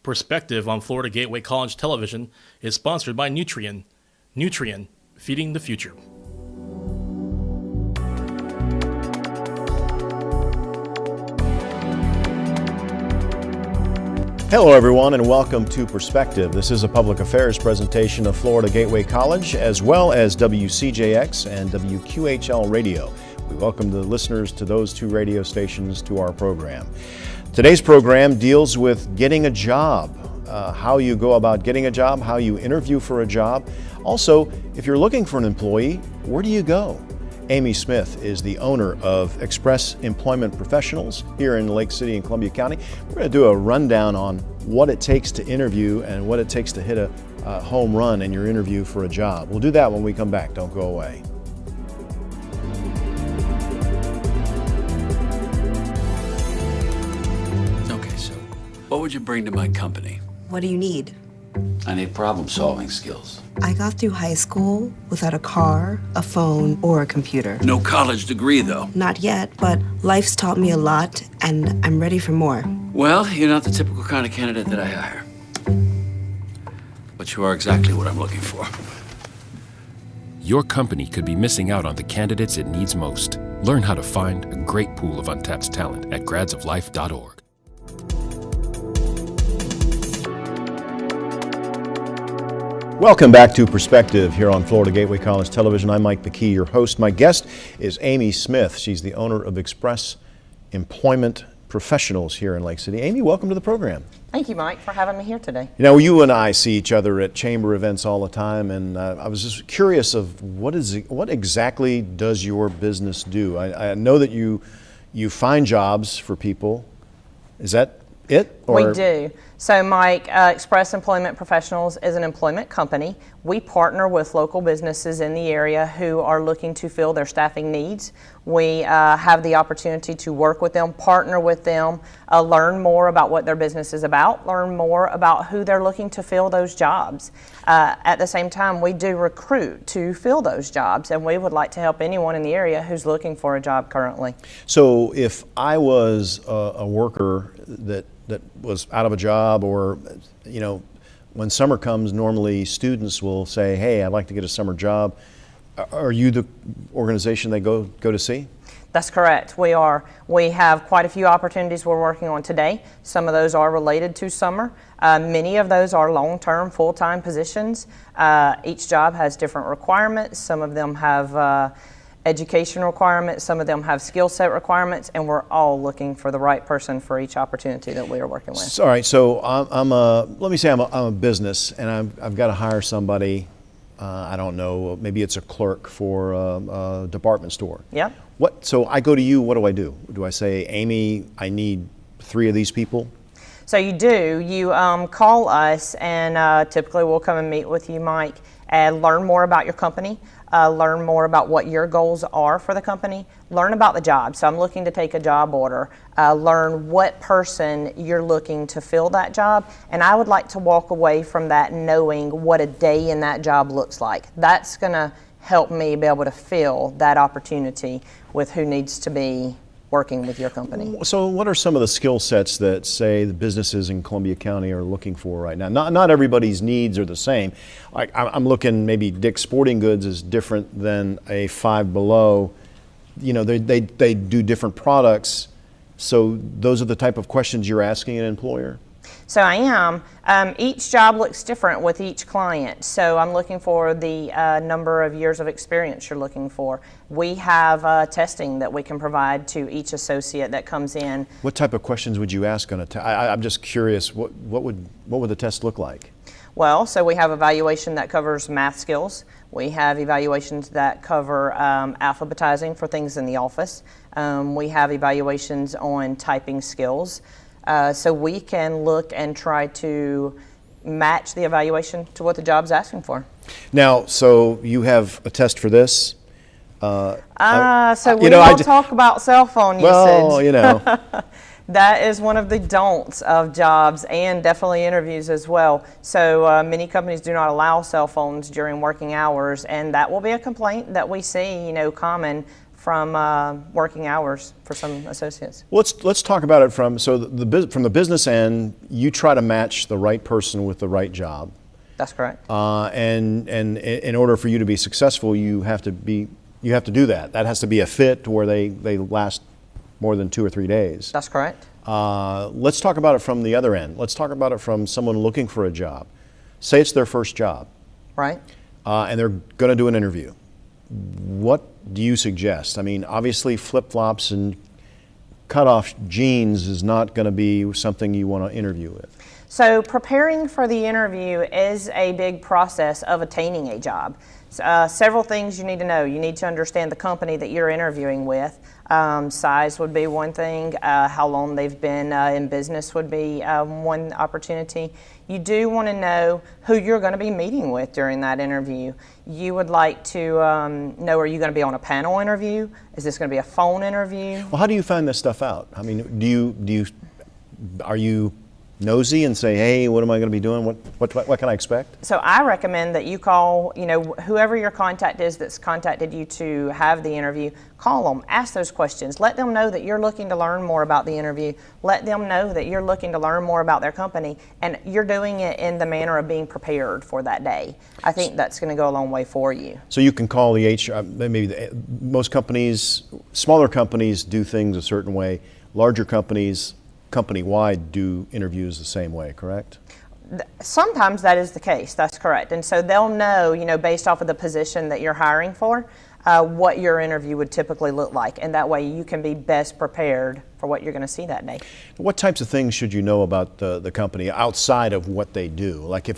Perspective on Florida Gateway College Television is sponsored by Nutrien. Nutrien, feeding the future. Hello everyone and welcome to Perspective. This is a public affairs presentation of Florida Gateway College as well as WCJX and WQHL Radio. We welcome the listeners to those two radio stations to our program. Today's program deals with getting a job, how you go about getting a job, how you interview for a job. Also, if you're looking for an employee, where do you go? Amy Smith is the owner of Express Employment Professionals here in Lake City and Columbia County. We're going to do a rundown on what it takes to interview and what it takes to hit a home run in your interview for a job. We'll do that when we come back. Don't go away. Okay, so what would you bring to my company? What do you need? I need problem-solving skills. I got through high school without a car, a phone, or a computer. No college degree, though. Not yet, but life's taught me a lot, and I'm ready for more. Well, you're not the typical kind of candidate that I hire. But you are exactly what I'm looking for. Your company could be missing out on the candidates it needs most. Learn how to find a great pool of untapped talent at gradsoflife.org. Welcome back to Perspective here on Florida Gateway College Television. I'm Mike McKee, your host. My guest is Amy Smith. She's the owner of Express Employment Professionals here in Lake City. Amy, welcome to the program. Thank you, Mike, for having me here today. You know, you and I see each other at chamber events all the time, and I was just curious of what exactly does your business do? I know that you find jobs for people. Is that it? Or? We do. So Mike, Express Employment Professionals is an employment company. We partner with local businesses in the area who are looking to fill their staffing needs. We have the opportunity to work with them, partner with them, learn more about what their business is about, learn more about who they're looking to fill those jobs. At the same time, we do recruit to fill those jobs, and we would like to help anyone in the area who's looking for a job currently. So if I was a worker that was out of a job, or, you know, when summer comes, normally students will say, hey, I'd like to get a summer job. Are you the organization they go to see? That's correct. We are. We have quite a few opportunities we're working on today. Some of those are related to summer. Many of those are long-term, full-time positions. Each job has different requirements. Some of them have education requirements, some of them have skill set requirements, and we're all looking for the right person for each opportunity that we are working with. All right, so I'm a business, and I've got to hire somebody. I don't know, maybe it's a clerk for a department store. Yeah. So I go to you. What do I do? Do I say, Amy, I need 3 of these people? So you do. You call us, and typically we'll come and meet with you, Mike, and learn more about your company. Learn more about what your goals are for the company, learn about the job. So I'm looking to take a job order, learn what person you're looking to fill that job, and I would like to walk away from that knowing what a day in that job looks like. That's going to help me be able to fill that opportunity with who needs to be working with your company. So what are some of the skill sets that, say, the businesses in Columbia County are looking for right now? Not everybody's needs are the same. I'm looking, maybe Dick's Sporting Goods is different than a Five Below. You know, they do different products. So those are the type of questions you're asking an employer? So I am. Each job looks different with each client. So I'm looking for the number of years of experience you're looking for. We have testing that we can provide to each associate that comes in. What type of questions would you ask on a test? I'm just curious, what would the test look like? Well, so we have evaluation that covers math skills. We have evaluations that cover alphabetizing for things in the office. We have evaluations on typing skills. So we can look and try to match the evaluation to what the job's asking for. Now, so you have a test for this? So we don't talk about cell phone usage. Well, you know. That is one of the don'ts of jobs and definitely interviews as well. So many companies do not allow cell phones during working hours, and that will be a complaint that we see, common working hours for some associates. Let's talk about it from the business end. You try to match the right person with the right job, That's correct. and in order for you to be successful, you have to do that. That has to be a fit to where they last more than 2 or 3 days. That's correct. Let's talk about it from the other end. Let's talk about it from someone looking for a job. Say it's their first job, Right. and they're going to do an interview. What do you suggest? I mean, obviously flip-flops and cut-off jeans is not going to be something you want to interview with. So preparing for the interview is a big process of attaining a job. Several things you need to know. You need to understand the company that you're interviewing with. Size would be one thing. How long they've been in business would be one opportunity. You do want to know who you're going to be meeting with during that interview. You would like to know, are you going to be on a panel interview? Is this going to be a phone interview? Well, how do you find this stuff out? I mean, are you nosy and say, hey, what am I going to be doing? What can I expect? So I recommend that you call, whoever your contact is that's contacted you to have the interview, call them, ask those questions. Let them know that you're looking to learn more about the interview. Let them know that you're looking to learn more about their company, and you're doing it in the manner of being prepared for that day. I think that's going to go a long way for you. So you can call the HR, most companies, smaller companies do things a certain way. Larger companies, company-wide, do interviews the same way, correct? Sometimes that is the case, that's correct. And so they'll know, based off of the position that you're hiring for, what your interview would typically look like. And that way you can be best prepared for what you're going to see that day. What types of things should you know about the company outside of what they do? Like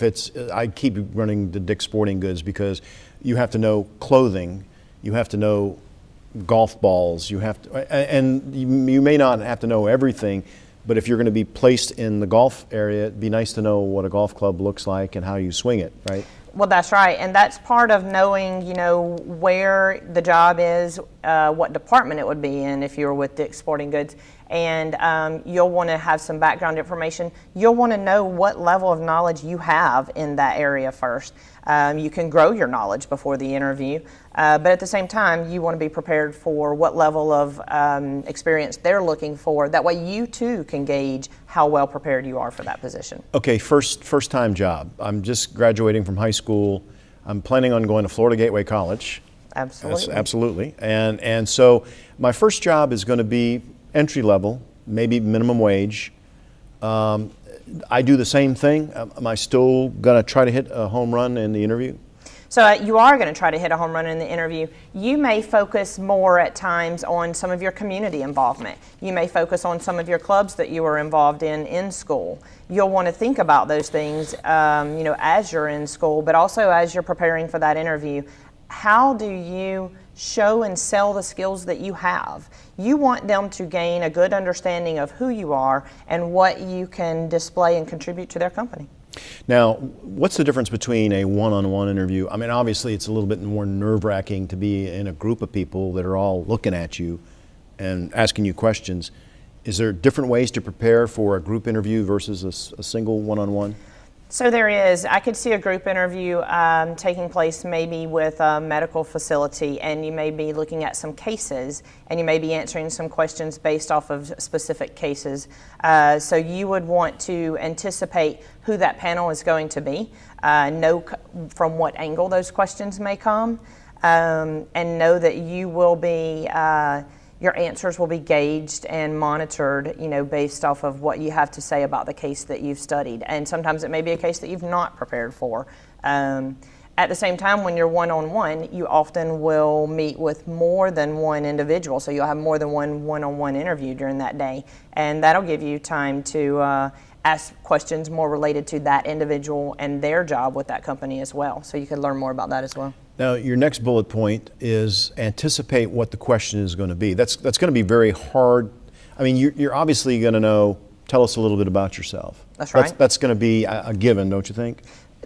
I keep running to Dick's Sporting Goods because you have to know clothing, you have to know golf balls, and you may not have to know everything. But if you're going to be placed in the golf area, it'd be nice to know what a golf club looks like and how you swing it, right? Well, that's right. And that's part of knowing, where the job is, what department it would be in if you were with Dick's Sporting Goods. And you'll want to have some background information. You'll want to know what level of knowledge you have in that area first. You can grow your knowledge before the interview, but at the same time, you want to be prepared for what level of experience they're looking for. That way you too can gauge how well prepared you are for that position. Okay, first time job. I'm just graduating from high school. I'm planning on going to Florida Gateway College. Absolutely. Absolutely. And so my first job is going to be entry level, maybe minimum wage. I do the same thing. Am I still going to try to hit a home run in the interview? So you are going to try to hit a home run in the interview. You may focus more at times on some of your community involvement. You may focus on some of your clubs that you were involved in school. You'll want to think about those things, as you're in school, but also as you're preparing for that interview. How do you show and sell the skills that you have? You want them to gain a good understanding of who you are and what you can display and contribute to their company. Now, what's the difference between a one-on-one interview? I mean, obviously it's a little bit more nerve-wracking to be in a group of people that are all looking at you and asking you questions. Is there different ways to prepare for a group interview versus a single one-on-one? So there is. I could see a group interview taking place maybe with a medical facility, and you may be looking at some cases, and you may be answering some questions based off of specific cases. So you would want to anticipate who that panel is going to be, know from what angle those questions may come, and know that you will be your answers will be gauged and monitored, based off of what you have to say about the case that you've studied. And sometimes it may be a case that you've not prepared for. At the same time, when you're one-on-one, you often will meet with more than one individual. So you'll have more than one one-on-one interview during that day. And that'll give you time to ask questions more related to that individual and their job with that company as well. So you can learn more about that as well. Now, your next bullet point is anticipate what the question is going to be. That's going to be very hard. I mean, you're obviously going to know, tell us a little bit about yourself. That's right. That's going to be a given, don't you think?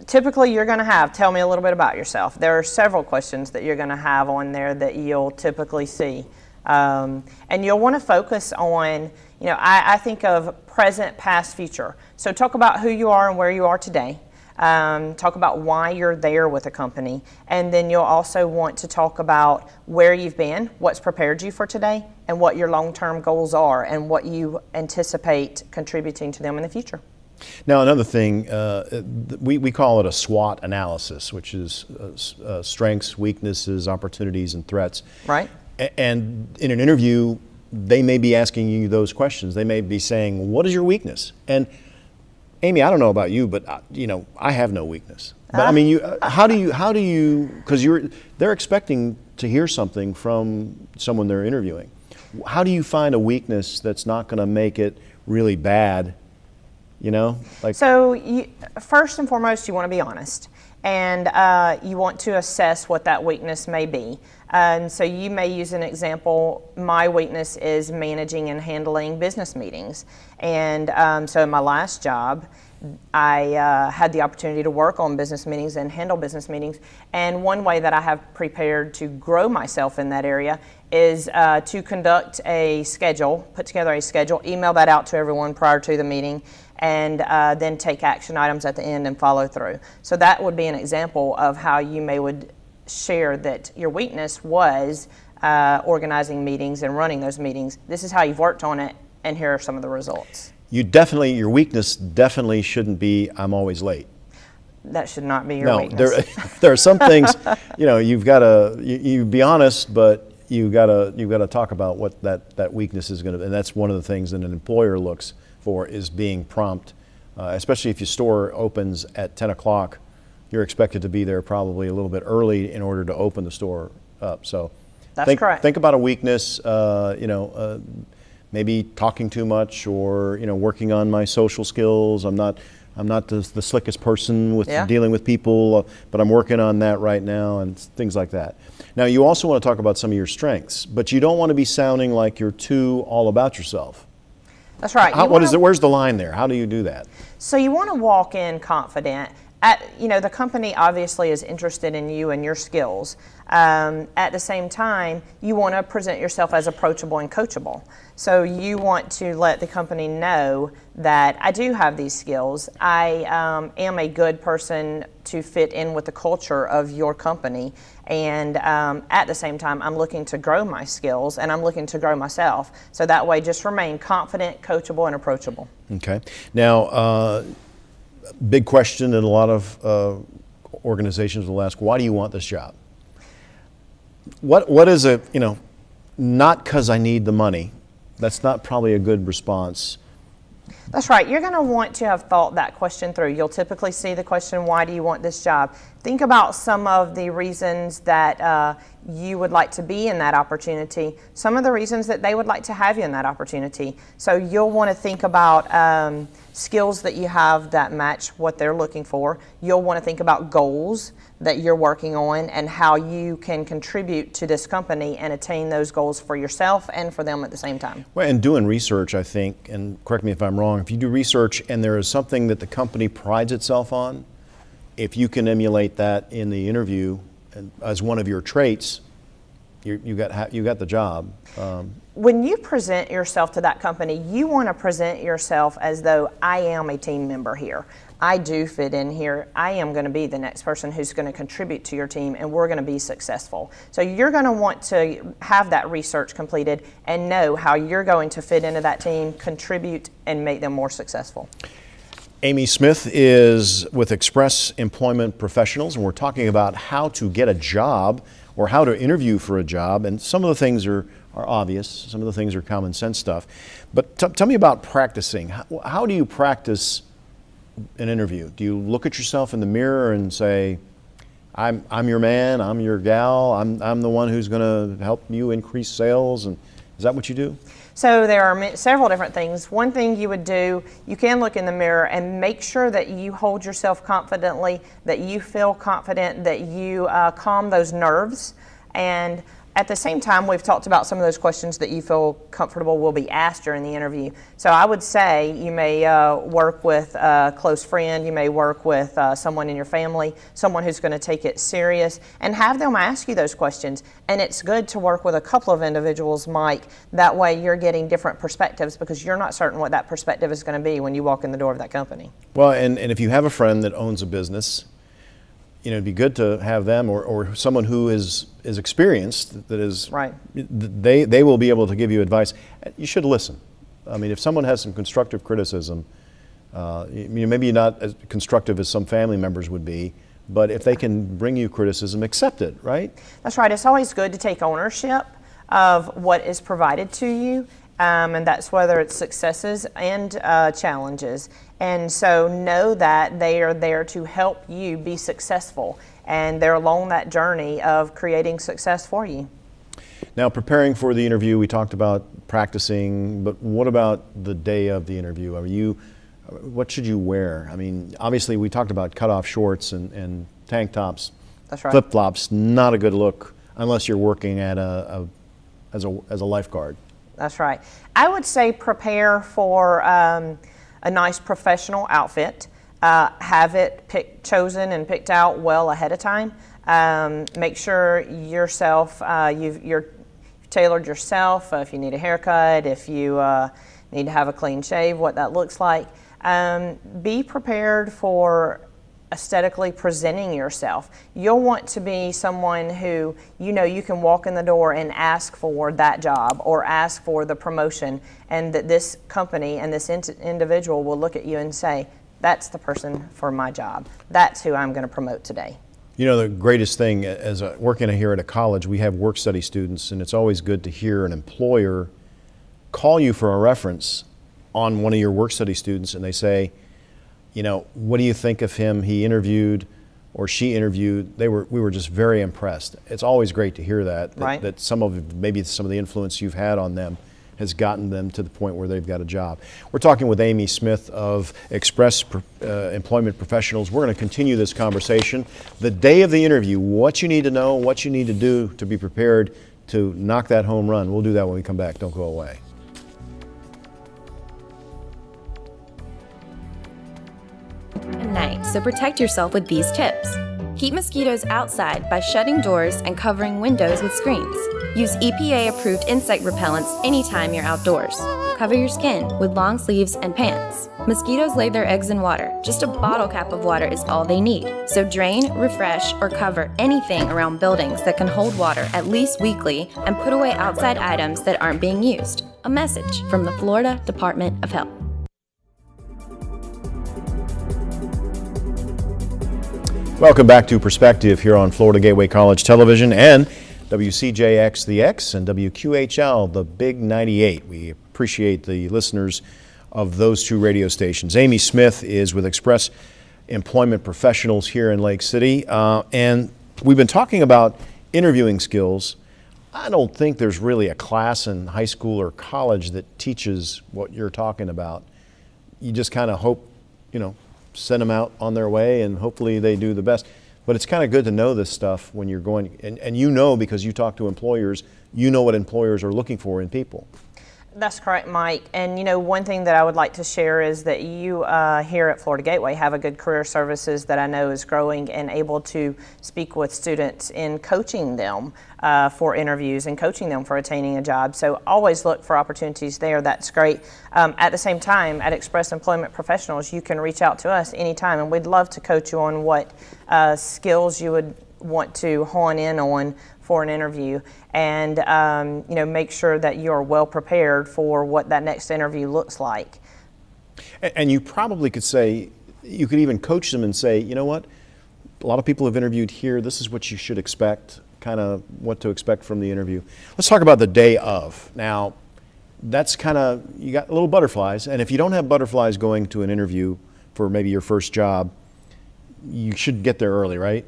Typically, you're going to tell me a little bit about yourself. There are several questions that you're going to have on there that you'll typically see. And you'll want to focus on, I think of present, past, future. So talk about who you are and where you are today. talk about why you're there with a company, and then you'll also want to talk about where you've been, what's prepared you for today, and what your long-term goals are, and what you anticipate contributing to them in the future. Now, another thing, we call it a SWOT analysis, which is strengths, weaknesses, opportunities, and threats. Right. And in an interview, they may be asking you those questions. They may be saying, "What is your weakness?" And Amy, I don't know about you, but I have no weakness. But I mean, how do you? Because they're expecting to hear something from someone they're interviewing. How do you find a weakness that's not going to make it really bad? So first and foremost, you want to be honest, and you want to assess what that weakness may be. And so you may use an example. My weakness is managing and handling business meetings. And so in my last job, I had the opportunity to work on business meetings and handle business meetings. And one way that I have prepared to grow myself in that area is to conduct a schedule, put together a schedule, email that out to everyone prior to the meeting, and then take action items at the end and follow through. So that would be an example of how you would share that your weakness was organizing meetings and running those meetings. This is how you've worked on it, and here are some of the results. Your weakness definitely shouldn't be, "I'm always late." That should not be your weakness. No, there are some things, you've got to you be honest, but you've got to talk about what that weakness is going to be. And that's one of the things that an employer looks for, is being prompt, especially if your store opens at 10 o'clock. You're expected to be there probably a little bit early in order to open the store up. So that's correct. Think about a weakness, maybe talking too much, or working on my social skills. I'm not the slickest person with dealing with people, but I'm working on that right now, and things like that. Now, you also want to talk about some of your strengths, but you don't want to be sounding like you're too all about yourself. That's right. Where's the line there? How do you do that? So you want to walk in confident. The company obviously is interested in you and your skills. At the same time, you want to present yourself as approachable and coachable. So you want to let the company know that I do have these skills. I am a good person to fit in with the culture of your company. And at the same time, I'm looking to grow my skills, and I'm looking to grow myself. So that way, just remain confident, coachable, and approachable. Okay. Now, big question that a lot of organizations will ask: why do you want this job? What is it? Not because I need the money. That's not probably a good response. That's right. You're going to want to have thought that question through. You'll typically see the question, why do you want this job? Think about some of the reasons that you would like to be in that opportunity, some of the reasons that they would like to have you in that opportunity. So you'll want to think about skills that you have that match what they're looking for. You'll want to think about goals that you're working on and how you can contribute to this company and attain those goals for yourself and for them at the same time. Well, and doing research, I think, and correct me if I'm wrong, if you do research and there is something that the company prides itself on, if you can emulate that in the interview as one of your traits, you got the job. When you present yourself to that company, you want to present yourself as though I am a team member here. I do fit in here. I am going to be the next person who's going to contribute to your team, and we're going to be successful. So you're going to want to have that research completed and know how you're going to fit into that team, contribute, and make them more successful. Amy Smith is with Express Employment Professionals, and we're talking about how to get a job or how to interview for a job. And some of the things are obvious, some of the things are common sense stuff. But tell me about practicing. How do you practice an interview? Do you look at yourself in the mirror and say, I'm your man, I'm your gal, I'm the one who's going to help you increase sales? And is that what you do? So there are several different things. One thing you would do, you can look in the mirror and make sure that you hold yourself confidently, that you feel confident, that you calm those nerves. And At the same time, we've talked about some of those questions that you feel comfortable will be asked during the interview. So I would say you may work with a close friend, you may work with someone in your family, someone who's going to take it serious, and have them ask you those questions. And it's good to work with a couple of individuals, Mike. That way you're getting different perspectives because you're not certain what that perspective is going to be when you walk in the door of that company. Well, and if you have a friend that owns a business, it'd be good to have them or someone who is experienced, that is, right. They will be able to give you advice. You should listen. I mean, if someone has some constructive criticism, maybe not as constructive as some family members would be, but if they can bring you criticism, accept it, right? That's right. It's always good to take ownership of what is provided to you, and that's whether it's successes and challenges. And so know that they are there to help you be successful, and they're along that journey of creating success for you. Now, preparing for the interview, we talked about practicing, but what about the day of the interview? What should you wear? I mean, obviously we talked about cutoff shorts and tank tops. That's right. Flip-flops, not a good look unless you're working at as a lifeguard. That's right. I would say prepare for a nice professional outfit. Have it chosen and picked out well ahead of time. Make sure yourself, you're tailored yourself, if you need a haircut, if you need to have a clean shave, what that looks like. Be prepared for aesthetically presenting yourself. You'll want to be someone who you can walk in the door and ask for that job or ask for the promotion, and that this company and this individual will look at you and say, that's the person for my job. That's who I'm going to promote today. The greatest thing, as working here at a college, we have work study students, and it's always good to hear an employer call you for a reference on one of your work study students, and they say, what do you think of him? He interviewed or she interviewed. We were just very impressed. It's always great to hear that right. that maybe some of the influence you've had on them has gotten them to the point where they've got a job. We're talking with Amy Smith of Express Employment Professionals. We're going to continue this conversation. The day of the interview, what you need to know, what you need to do to be prepared to knock that home run. We'll do that when we come back. Don't go away. Night, so protect yourself with these tips. Keep mosquitoes outside by shutting doors and covering windows with screens. Use EPA-approved insect repellents anytime you're outdoors. Cover your skin with long sleeves and pants. Mosquitoes lay their eggs in water. Just a bottle cap of water is all they need. So drain, refresh, or cover anything around buildings that can hold water at least weekly, and put away outside items that aren't being used. A message from the Florida Department of Health. Welcome back to Perspective here on Florida Gateway College Television and WCJX The X and WQHL The Big 98. We appreciate the listeners of those two radio stations. Amy Smith is with Express Employment Professionals here in Lake City, and we've been talking about interviewing skills. I don't think there's really a class in high school or college that teaches what you're talking about. You just kind of hope, send them out on their way and hopefully they do the best. But it's kind of good to know this stuff when you're going, and because you talk to employers, what employers are looking for in people. That's correct, Mike. And one thing that I would like to share is that you here at Florida Gateway have a good career services that I know is growing and able to speak with students in coaching them for interviews and coaching them for attaining a job. So always look for opportunities there. That's great. At the same time, at Express Employment Professionals, you can reach out to us anytime, and we'd love to coach you on what skills you would want to hone in on for an interview, and make sure that you're well prepared for what that next interview looks like. And you probably could say, you could even coach them and say, you know what, a lot of people have interviewed here, this is what you should expect, kind of what to expect from the interview. Let's talk about the day of. Now, that's kind of, you got little butterflies, and if you don't have butterflies going to an interview for maybe your first job, you should get there early, right?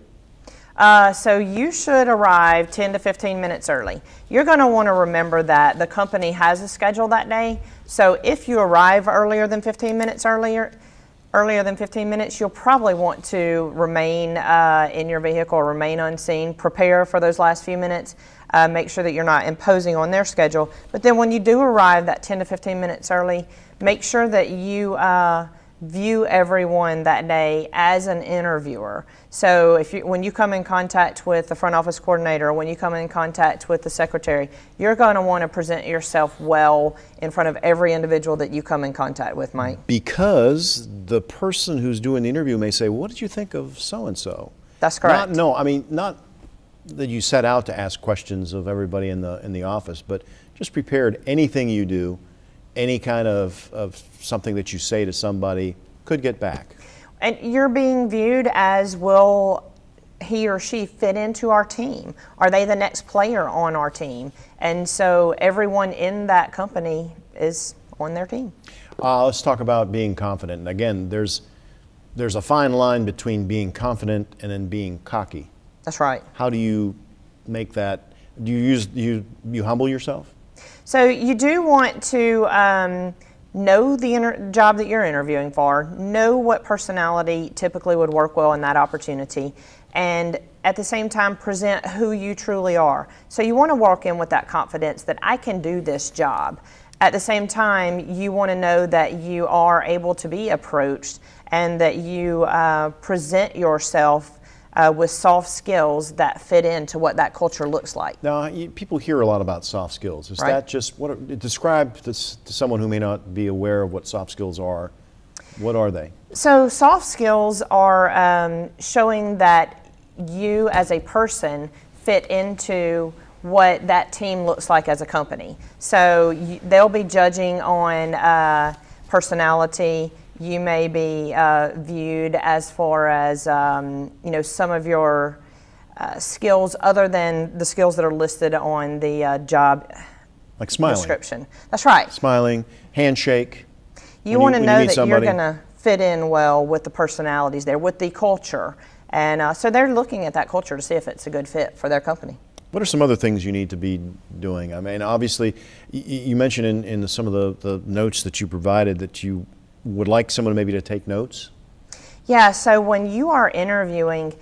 So you should arrive 10 to 15 minutes early. You're going to want to remember that the company has a schedule that day. So if you arrive earlier than 15 minutes, you'll probably want to remain in your vehicle or remain unseen. Prepare for those last few minutes. Make sure that you're not imposing on their schedule. But then when you do arrive that 10 to 15 minutes early, make sure that you view everyone that day as an interviewer. So when you come in contact with the front office coordinator, or when you come in contact with the secretary, you're going to want to present yourself well in front of every individual that you come in contact with, Mike. Because the person who's doing the interview may say, what did you think of so-and-so? That's correct. Not that you set out to ask questions of everybody in the office, but just prepared. Anything you do, any kind of something that you say to somebody could get back. And you're being viewed as, will he or she fit into our team? Are they the next player on our team? And so everyone in that company is on their team. Let's talk about being confident. And again, there's a fine line between being confident and then being cocky. That's right. How do you make that? Do you humble yourself? So you do want to know the job that you're interviewing for, know what personality typically would work well in that opportunity, and at the same time present who you truly are. So you want to walk in with that confidence that I can do this job. At the same time, you want to know that you are able to be approached and that you present yourself with soft skills that fit into what that culture looks like. Now, people hear a lot about soft skills. Is Right. that just describe to someone who may not be aware of what soft skills are? What are they? So soft skills are showing that you as a person fit into what that team looks like as a company. So they'll be judging on personality. You may be viewed as far as some of your skills other than the skills that are listed on the job Like smiling. description. That's right. Smiling, handshake. You When want to you know meet that somebody. you're going to fit in well with the personalities there, with the culture. And so they're looking at that culture to see if it's a good fit for their company. What are some other things you need to be doing? I mean, obviously, you mentioned in some of the notes that you provided that you would like someone maybe to take notes. Yeah, so when you are interviewing,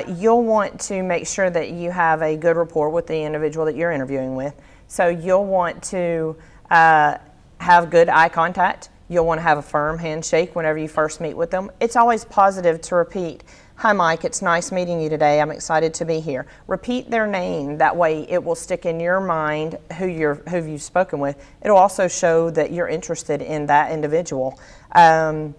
you'll want to make sure that you have a good rapport with the individual that you're interviewing with. So you'll want to have good eye contact. You'll want to have a firm handshake whenever you first meet with them. It's always positive to repeat, "Hi Mike, it's nice meeting you today. I'm excited to be here." Repeat their name. That way it will stick in your mind who you've spoken with. It'll also show that you're interested in that individual. And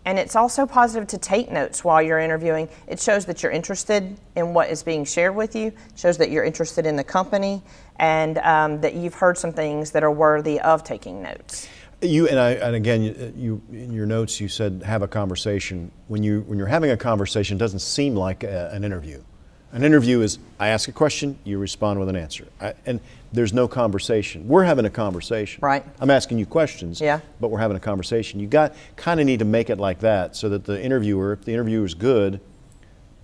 it's also positive to take notes while you're interviewing. It shows that you're interested in what is being shared with you, shows that you're interested in the company, and that you've heard some things that are worthy of taking notes. And again, in your notes you said have a conversation. When you're having a conversation, it doesn't seem like an interview. An interview is I ask a question, you respond with an answer, and there's no conversation. We're having a conversation. Right. I'm asking you questions. Yeah. But we're having a conversation. You kind of need to make it like that so that the interviewer, if the interviewer is good,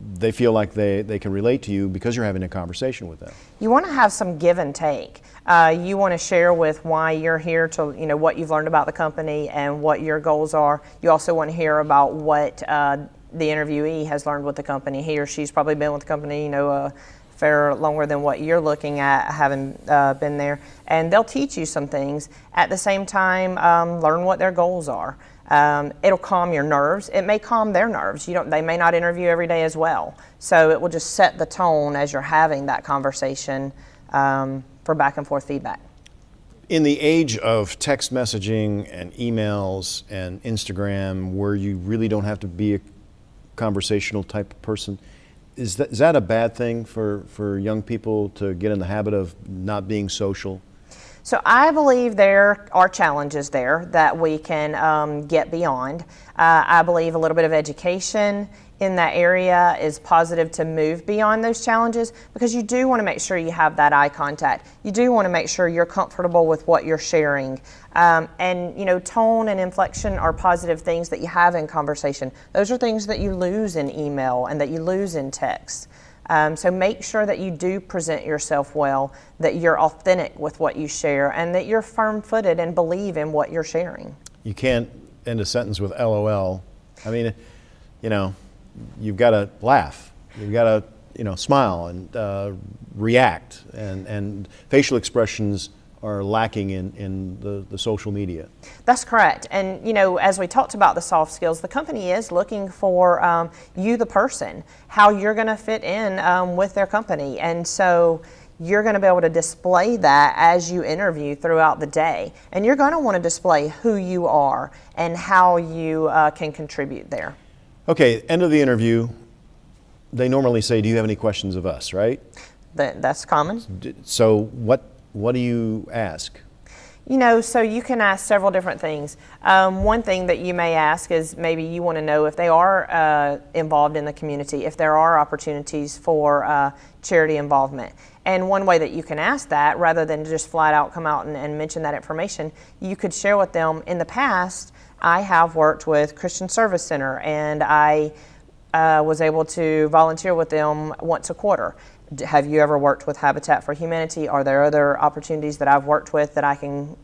they feel like they can relate to you because you're having a conversation with them. You want to have some give and take. You want to share with why you're here, to what you've learned about the company and what your goals are. You also want to hear about what the interviewee has learned with the company. He or she's probably been with the company, a fair longer than what you're looking at, having been there, and they'll teach you some things. At the same time, learn what their goals are. It'll calm your nerves. It may calm their nerves. They may not interview every day as well. So it will just set the tone as you're having that conversation for back and forth feedback. In the age of text messaging and emails and Instagram, where you really don't have to be a conversational type of person, is that a bad thing for young people to get in the habit of not being social? So I believe there are challenges there that we can get beyond. I believe a little bit of education in that area is positive to move beyond those challenges, because you do want to make sure you have that eye contact. You do want to make sure you're comfortable with what you're sharing. And tone and inflection are positive things that you have in conversation. Those are things that you lose in email and that you lose in text. So make sure that you do present yourself well, that you're authentic with what you share, and that you're firm-footed and believe in what you're sharing. You can't end a sentence with LOL. I mean, you've got to laugh. You've got smile and react, and facial expressions are lacking in the social media. That's correct. And, as we talked about the soft skills, the company is looking for you, the person, how you're going to fit in with their company. And so you're going to be able to display that as you interview throughout the day. And you're going to want to display who you are and how you can contribute there. Okay, end of the interview, they normally say, do you have any questions of us, right? That's common. So what do you ask? So you can ask several different things. One thing that you may ask is maybe you want to know if they are involved in the community, if there are opportunities for charity involvement. And one way that you can ask that, rather than just flat out come out and mention that information, you could share with them, in the past, I have worked with Christian Service Center, and I was able to volunteer with them once a quarter. Have you ever worked with Habitat for Humanity? Are there other opportunities that I've worked with that I can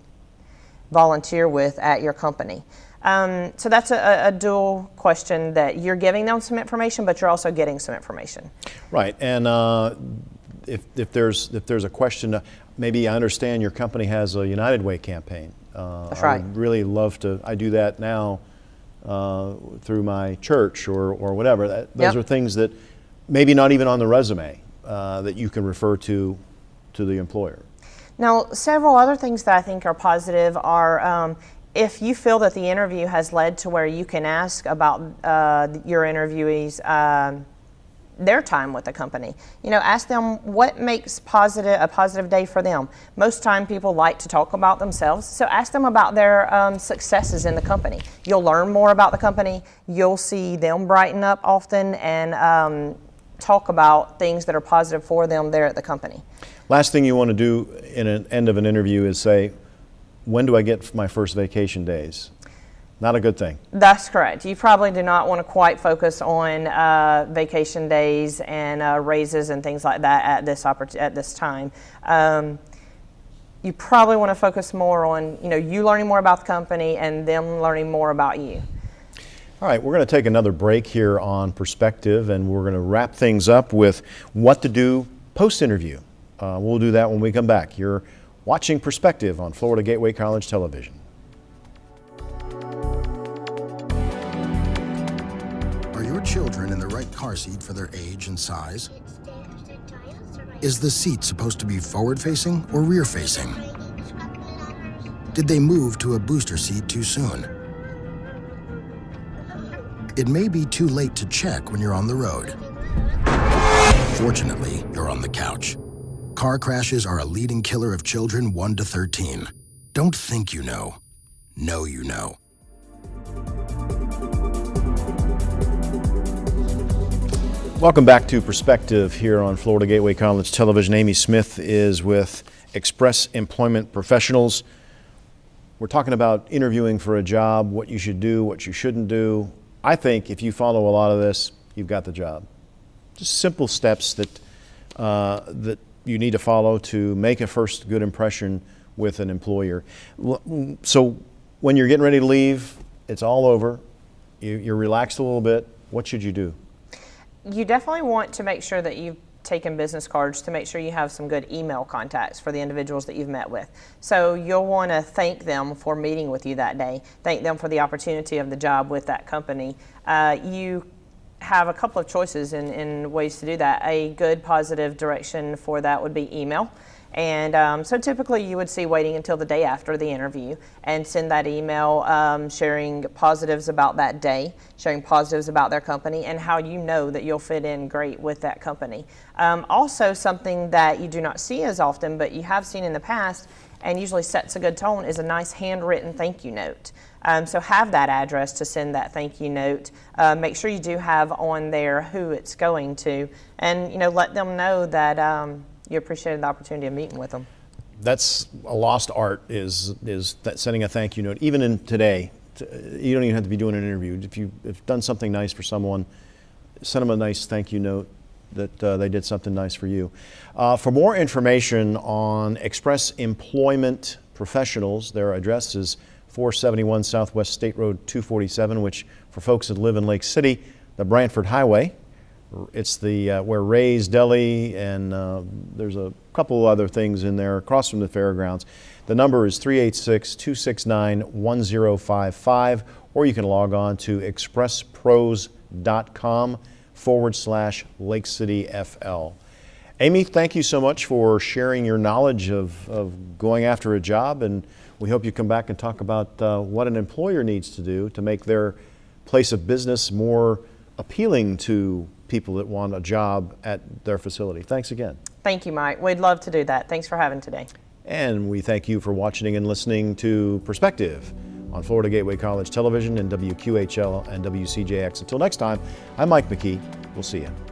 volunteer with at your company? So that's a dual question, that you're giving them some information, but you're also getting some information. Right, and if there's a question, maybe I understand your company has a United Way campaign. That's right. I would really love to. I do that now through my church or whatever. Those Yep. are things that maybe not even on the resume that you can refer to the employer. Now, several other things that I think are positive are if you feel that the interview has led to where you can ask about your interviewees their time with the company. Ask them what makes a positive day for them. Most time people like to talk about themselves, so ask them about their successes in the company. You'll learn more about the company. You'll see them brighten up often and talk about things that are positive for them there at the company. Last thing you want to do in an end of an interview is say, when do I get my first vacation days? Not a good thing. That's correct. You probably do not want to quite focus on vacation days and raises and things like that at this time. You probably want to focus more on you learning more about the company and them learning more about you. All right, we're going to take another break here on Perspective, and we're going to wrap things up with what to do post-interview. We'll do that when we come back. You're watching Perspective on Florida Gateway College Television. Are your children in the right car seat for their age and size? Is the seat supposed to be forward-facing or rear-facing? Did they move to a booster seat too soon? It may be too late to check when you're on the road. Fortunately, you're on the couch. Car crashes are a leading killer of children 1 to 13. Don't think you know. Know you know. Welcome back to Perspective here on Florida Gateway College Television. Amy Smith is with Express Employment Professionals. We're talking about interviewing for a job, what you should do, what you shouldn't do. I think if you follow a lot of this, you've got the job. Just simple steps that you need to follow to make a first good impression with an employer. So when you're getting ready to leave, it's all over, you're relaxed a little bit, what should you do? You definitely want to make sure that you've taken business cards to make sure you have some good email contacts for the individuals that you've met with. So you'll want to thank them for meeting with you that day, thank them for the opportunity of the job with that company. You have a couple of choices in ways to do that. A good positive direction for that would be email. And so typically you would see waiting until the day after the interview and send that email sharing positives about that day, sharing positives about their company and how you know that you'll fit in great with that company. Also something that you do not see as often but you have seen in the past and usually sets a good tone is a nice handwritten thank you note. So have that address to send that thank you note. Make sure you do have on there who it's going to and let them know that you appreciated the opportunity of meeting with them. That's a lost art is that sending a thank you note. Even in today, you don't even have to be doing an interview. If you've done something nice for someone, send them a nice thank you note that they did something nice for you. For more information on Express Employment Professionals, their address is 471 Southwest State Road 247, which for folks that live in Lake City, the Brantford Highway, It's the where Ray's Deli and there's a couple other things in there across from the fairgrounds. The number is 386-269-1055, or you can log on to expresspros.com/Lake City FL. Amy, thank you so much for sharing your knowledge of going after a job, and we hope you come back and talk about what an employer needs to do to make their place of business more appealing to people that want a job at their facility. Thanks again. Thank you, Mike. We'd love to do that. Thanks for having today. And we thank you for watching and listening to Perspective on Florida Gateway College Television and WQHL and WCJX. Until next time, I'm Mike McKee. We'll see you.